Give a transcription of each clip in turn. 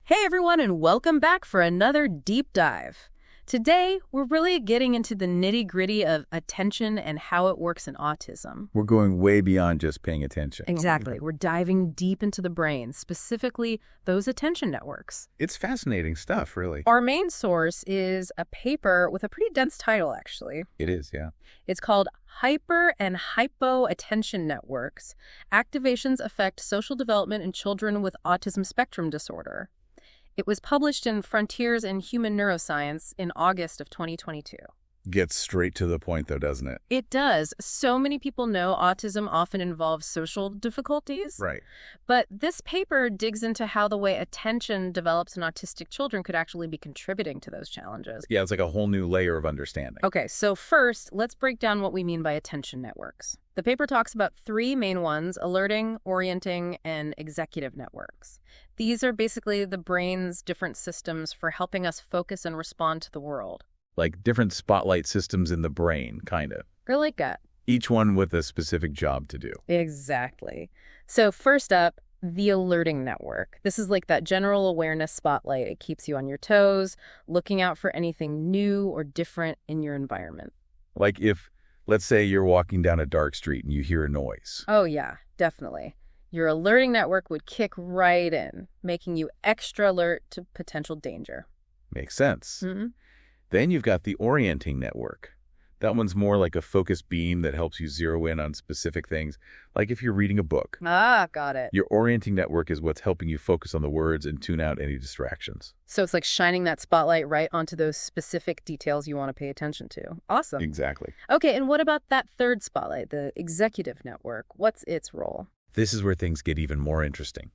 Hey everyone, and welcome back for another deep dive. Today, we're really getting into the nitty-gritty of attention and how it works in autism. We're going way beyond just paying attention. Exactly. We're diving deep into the brain, specifically those attention networks. It's fascinating stuff, really. Our main source is a paper with a pretty dense title, actually. It is, yeah. It's called Hyper and Hypo Attention Networks. Activations affect social development in children with autism spectrum disorder. It was published in Frontiers in Human Neuroscience in August of 2022. Gets straight to the point, though, doesn't it? It does. So many people know autism often involves social difficulties. Right. But this paper digs into how the way attention develops in autistic children could actually be contributing to those challenges. Yeah, it's like a whole new layer of understanding. Okay, so first, let's break down what we mean by attention networks. The paper talks about three main ones: alerting, orienting, and executive networks. These are basically the brain's different systems for helping us focus and respond to the world. Like different spotlight systems in the brain, kind of. Or like that. Each one with a specific job to do. Exactly. So first up, the alerting network. This is like that general awareness spotlight. It keeps you on your toes, looking out for anything new or different in your environment. Like if, let's say you're walking down a dark street and you hear a noise. Oh yeah, definitely. Your alerting network would kick right in, making you extra alert to potential danger. Makes sense. Mm-hmm. Then you've got the orienting network. That one's more like a focus beam that helps you zero in on specific things, like if you're reading a book. Ah, got it. Your orienting network is what's helping you focus on the words and tune out any distractions. So it's like shining that spotlight right onto those specific details you want to pay attention to. Awesome. Exactly. Okay, and what about that third spotlight, the executive network? What's its role? This is where things get even more interesting.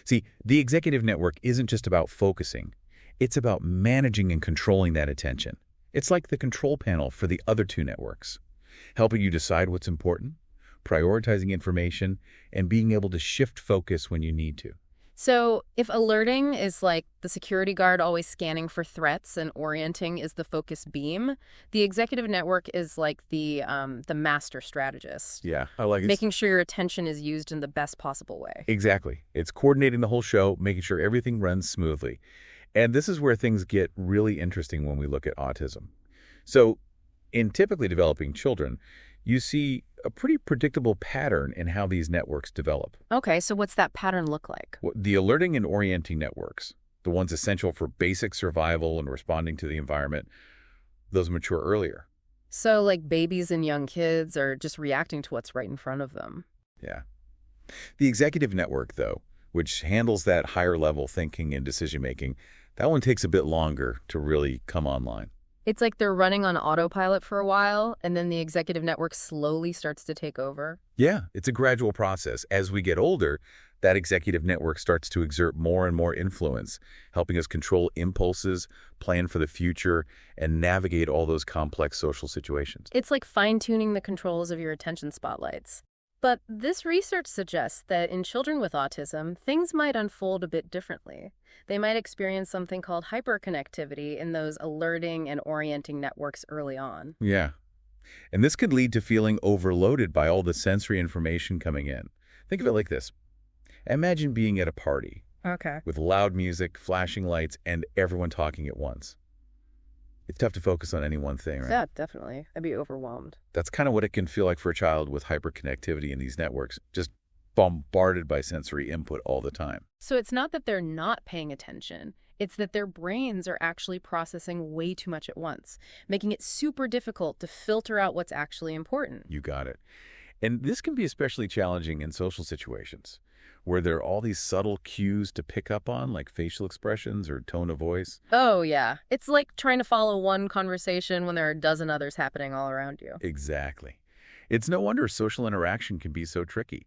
See, the executive network isn't just about focusing. It's about managing and controlling that attention. It's like the control panel for the other two networks, helping you decide what's important, prioritizing information, and being able to shift focus when you need to. So if alerting is like the security guard always scanning for threats and orienting is the focus beam, the executive network is like the master strategist. Yeah, I like it. Making sure your attention is used in the best possible way. Exactly. It's coordinating the whole show, making sure everything runs smoothly. And this is where things get really interesting when we look at autism. So in typically developing children, you see a pretty predictable pattern in how these networks develop. Okay, so what's that pattern look like? The alerting and orienting networks, the ones essential for basic survival and responding to the environment, those mature earlier. So like babies and young kids are just reacting to what's right in front of them. Yeah. The executive network, though, which handles that higher level thinking and decision-making, that one takes a bit longer to really come online. It's like they're running on autopilot for a while, and then the executive network slowly starts to take over. Yeah, it's a gradual process. As we get older, that executive network starts to exert more and more influence, helping us control impulses, plan for the future, and navigate all those complex social situations. It's like fine-tuning the controls of your attention spotlights. But this research suggests that in children with autism, things might unfold a bit differently. They might experience something called hyperconnectivity in those alerting and orienting networks early on. Yeah. And this could lead to feeling overloaded by all the sensory information coming in. Think of it like this. Imagine being at a party with loud music, flashing lights, and everyone talking at once. It's tough to focus on any one thing, right? Yeah, definitely. I'd be overwhelmed. That's kind of what it can feel like for a child with hyperconnectivity in these networks, just bombarded by sensory input all the time. So it's not that they're not paying attention. It's that their brains are actually processing way too much at once, making it super difficult to filter out what's actually important. You got it. And this can be especially challenging in social situations, where there are all these subtle cues to pick up on, like facial expressions or tone of voice. Oh, yeah. It's like trying to follow one conversation when there are a dozen others happening all around you. Exactly. It's no wonder social interaction can be so tricky.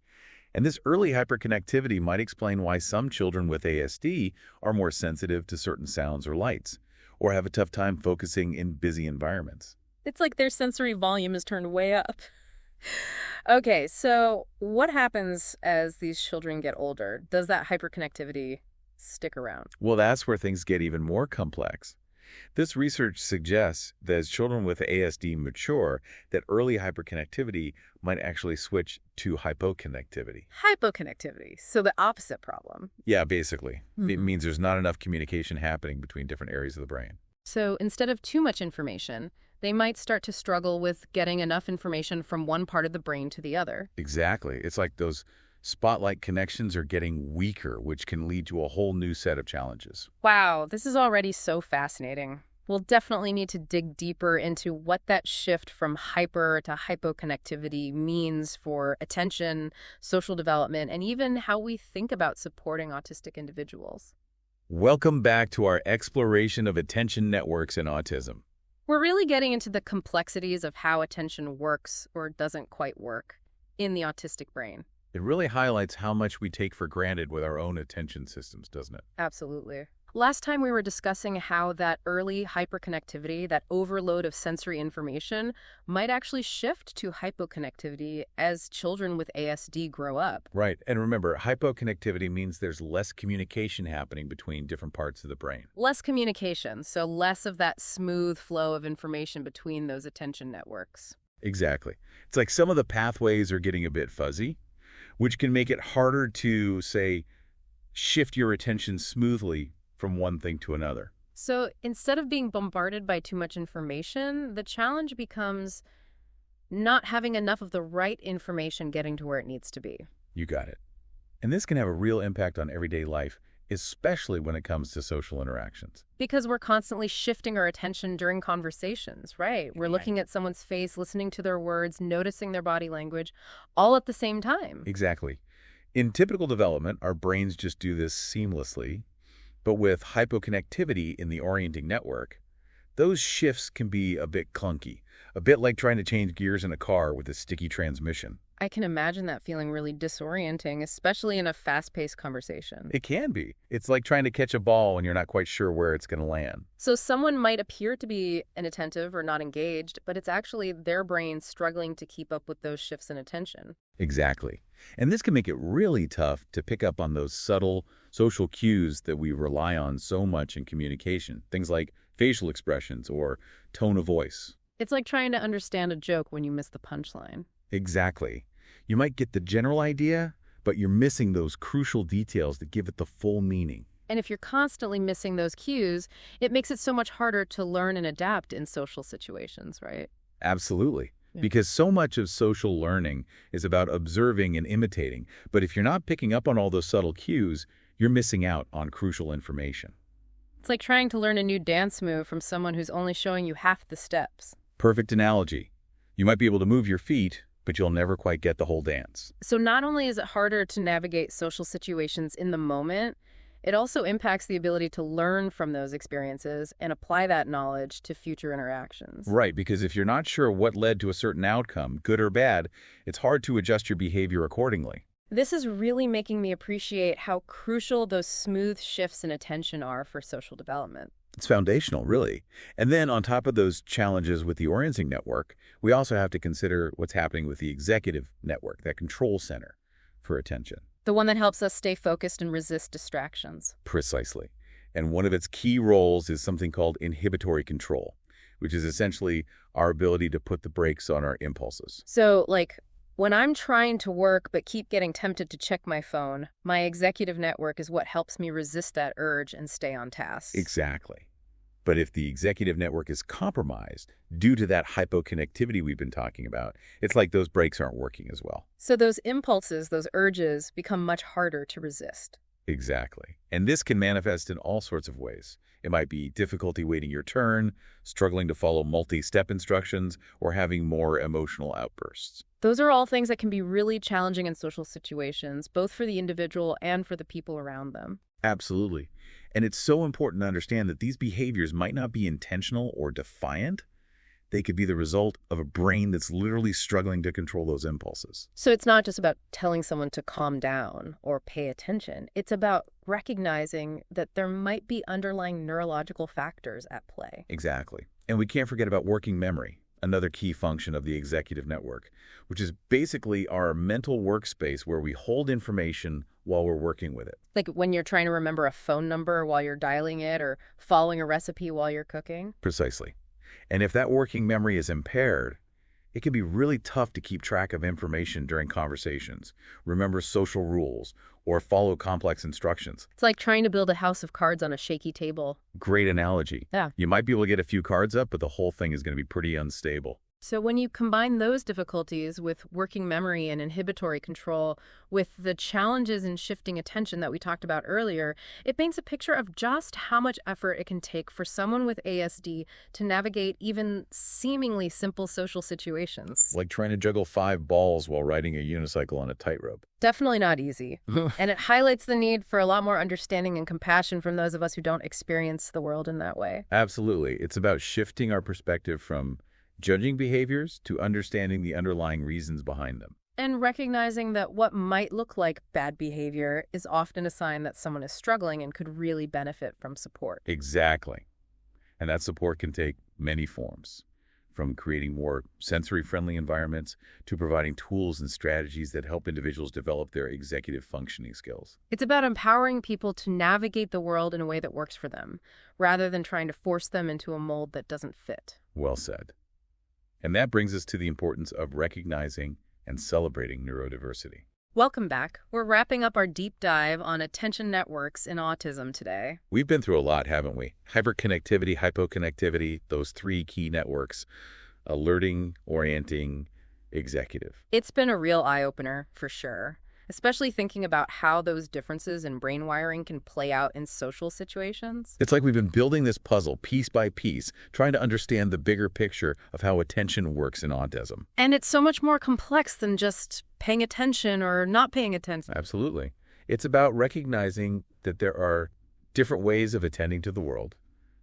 And this early hyperconnectivity might explain why some children with ASD are more sensitive to certain sounds or lights, or have a tough time focusing in busy environments. It's like their sensory volume is turned way up. Okay, so what happens as these children get older? Does that hyperconnectivity stick around? Well, that's where things get even more complex. This research suggests that as children with ASD mature, that early hyperconnectivity might actually switch to hypoconnectivity. Hypoconnectivity, so the opposite problem. Yeah, basically. It means there's not enough communication happening between different areas of the brain. So instead of too much information, they might start to struggle with getting enough information from one part of the brain to the other. Exactly. It's like those spotlight connections are getting weaker, which can lead to a whole new set of challenges. Wow, this is already so fascinating. We'll definitely need to dig deeper into what that shift from hyper to hypoconnectivity means for attention, social development, and even how we think about supporting autistic individuals. Welcome back to our exploration of attention networks and autism. We're really getting into the complexities of how attention works or doesn't quite work in the autistic brain. It really highlights how much we take for granted with our own attention systems, doesn't it? Absolutely. Last time we were discussing how that early hyperconnectivity, that overload of sensory information, might actually shift to hypoconnectivity as children with ASD grow up. Right. And remember, hypoconnectivity means there's less communication happening between different parts of the brain. Less communication, so less of that smooth flow of information between those attention networks. Exactly. It's like some of the pathways are getting a bit fuzzy, which can make it harder to, say, shift your attention smoothly from one thing to another. So instead of being bombarded by too much information, the challenge becomes not having enough of the right information getting to where it needs to be. You got it. And this can have a real impact on everyday life, especially when it comes to social interactions. Because we're constantly shifting our attention during conversations, right? We're looking at someone's face, listening to their words, noticing their body language, all at the same time. Exactly. In typical development, our brains just do this seamlessly. But with hypoconnectivity in the orienting network, those shifts can be a bit clunky, a bit like trying to change gears in a car with a sticky transmission. I can imagine that feeling really disorienting, especially in a fast-paced conversation. It can be. It's like trying to catch a ball when you're not quite sure where it's going to land. So someone might appear to be inattentive or not engaged, but it's actually their brain struggling to keep up with those shifts in attention. Exactly. And this can make it really tough to pick up on those subtle social cues that we rely on so much in communication. Things like facial expressions or tone of voice. It's like trying to understand a joke when you miss the punchline. Exactly. You might get the general idea, but you're missing those crucial details that give it the full meaning. And if you're constantly missing those cues, it makes it so much harder to learn and adapt in social situations, right? Absolutely. Yeah. Because so much of social learning is about observing and imitating. But if you're not picking up on all those subtle cues, you're missing out on crucial information. It's like trying to learn a new dance move from someone who's only showing you half the steps. Perfect analogy. You might be able to move your feet, but you'll never quite get the whole dance. So not only is it harder to navigate social situations in the moment, it also impacts the ability to learn from those experiences and apply that knowledge to future interactions. Right, because if you're not sure what led to a certain outcome, good or bad, it's hard to adjust your behavior accordingly. This is really making me appreciate how crucial those smooth shifts in attention are for social development. It's foundational, really. And then on top of those challenges with the orienting network, we also have to consider what's happening with the executive network, that control center for attention. The one that helps us stay focused and resist distractions. Precisely. And one of its key roles is something called inhibitory control, which is essentially our ability to put the brakes on our impulses. So, like, when I'm trying to work but keep getting tempted to check my phone, my executive network is what helps me resist that urge and stay on task. Exactly. But if the executive network is compromised due to that hypoconnectivity we've been talking about, it's like those brakes aren't working as well. So those impulses, those urges, become much harder to resist. Exactly. And this can manifest in all sorts of ways. It might be difficulty waiting your turn, struggling to follow multi-step instructions, or having more emotional outbursts. Those are all things that can be really challenging in social situations, both for the individual and for the people around them. Absolutely. And it's so important to understand that these behaviors might not be intentional or defiant. They could be the result of a brain that's literally struggling to control those impulses. So it's not just about telling someone to calm down or pay attention. It's about recognizing that there might be underlying neurological factors at play. Exactly. And we can't forget about working memory, another key function of the executive network, which is basically our mental workspace where we hold information while we're working with it. Like when you're trying to remember a phone number while you're dialing it or following a recipe while you're cooking. Precisely. And if that working memory is impaired, it can be really tough to keep track of information during conversations, remember social rules, or follow complex instructions. It's like trying to build a house of cards on a shaky table. Great analogy. Yeah. You might be able to get a few cards up, but the whole thing is going to be pretty unstable. So when you combine those difficulties with working memory and inhibitory control, with the challenges in shifting attention that we talked about earlier, it paints a picture of just how much effort it can take for someone with ASD to navigate even seemingly simple social situations. Like trying to juggle 5 balls while riding a unicycle on a tightrope. Definitely not easy. And it highlights the need for a lot more understanding and compassion from those of us who don't experience the world in that way. Absolutely. It's about shifting our perspective from judging behaviors to understanding the underlying reasons behind them. And recognizing that what might look like bad behavior is often a sign that someone is struggling and could really benefit from support. Exactly. And that support can take many forms, from creating more sensory-friendly environments to providing tools and strategies that help individuals develop their executive functioning skills. It's about empowering people to navigate the world in a way that works for them, rather than trying to force them into a mold that doesn't fit. Well said. And that brings us to the importance of recognizing and celebrating neurodiversity. Welcome back. We're wrapping up our deep dive on attention networks in autism today. We've been through a lot, haven't we? Hyperconnectivity, hypoconnectivity, those 3 key networks: alerting, orienting, executive. It's been a real eye-opener, for sure, especially thinking about how those differences in brain wiring can play out in social situations. It's like we've been building this puzzle piece by piece, trying to understand the bigger picture of how attention works in autism. And it's so much more complex than just paying attention or not paying attention. Absolutely. It's about recognizing that there are different ways of attending to the world,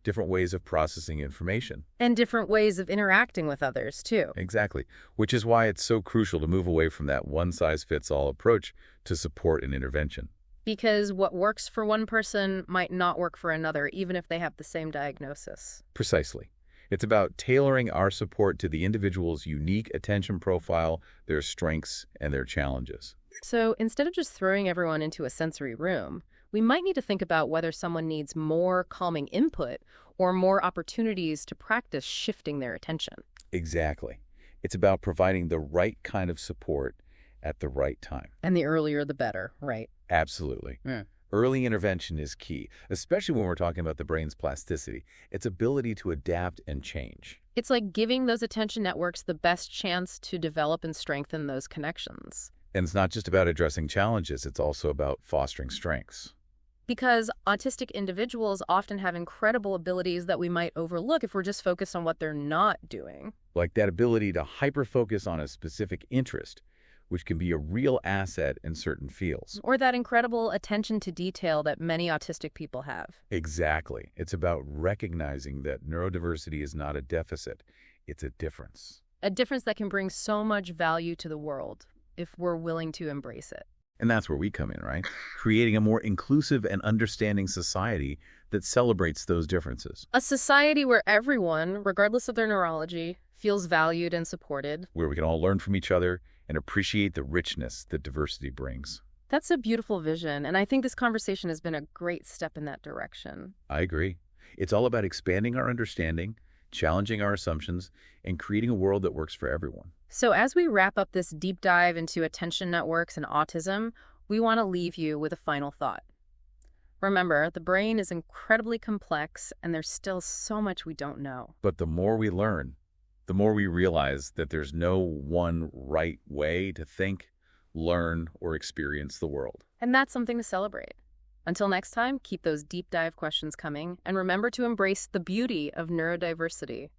different ways of processing information. And different ways of interacting with others, too. Exactly. Which is why it's so crucial to move away from that one-size-fits-all approach to support and intervention. Because what works for one person might not work for another, even if they have the same diagnosis. Precisely. It's about tailoring our support to the individual's unique attention profile, their strengths, and their challenges. So instead of just throwing everyone into a sensory room, we might need to think about whether someone needs more calming input or more opportunities to practice shifting their attention. Exactly. It's about providing the right kind of support at the right time. And the earlier the better, right? Absolutely. Yeah. Early intervention is key, especially when we're talking about the brain's plasticity, its ability to adapt and change. It's like giving those attention networks the best chance to develop and strengthen those connections. And it's not just about addressing challenges, it's also about fostering strengths. Because autistic individuals often have incredible abilities that we might overlook if we're just focused on what they're not doing. Like that ability to hyper-focus on a specific interest, which can be a real asset in certain fields. Or that incredible attention to detail that many autistic people have. Exactly. It's about recognizing that neurodiversity is not a deficit, it's a difference. A difference that can bring so much value to the world if we're willing to embrace it. And that's where we come in, right? Creating a more inclusive and understanding society that celebrates those differences. A society where everyone, regardless of their neurology, feels valued and supported. Where we can all learn from each other and appreciate the richness that diversity brings. That's a beautiful vision, and I think this conversation has been a great step in that direction. I agree. It's all about expanding our understanding, challenging our assumptions, and creating a world that works for everyone. So as we wrap up this deep dive into attention networks and autism, we want to leave you with a final thought. Remember, the brain is incredibly complex, and there's still so much we don't know. But the more we learn, the more we realize that there's no one right way to think, learn, or experience the world. And that's something to celebrate. Until next time, keep those deep dive questions coming, and remember to embrace the beauty of neurodiversity.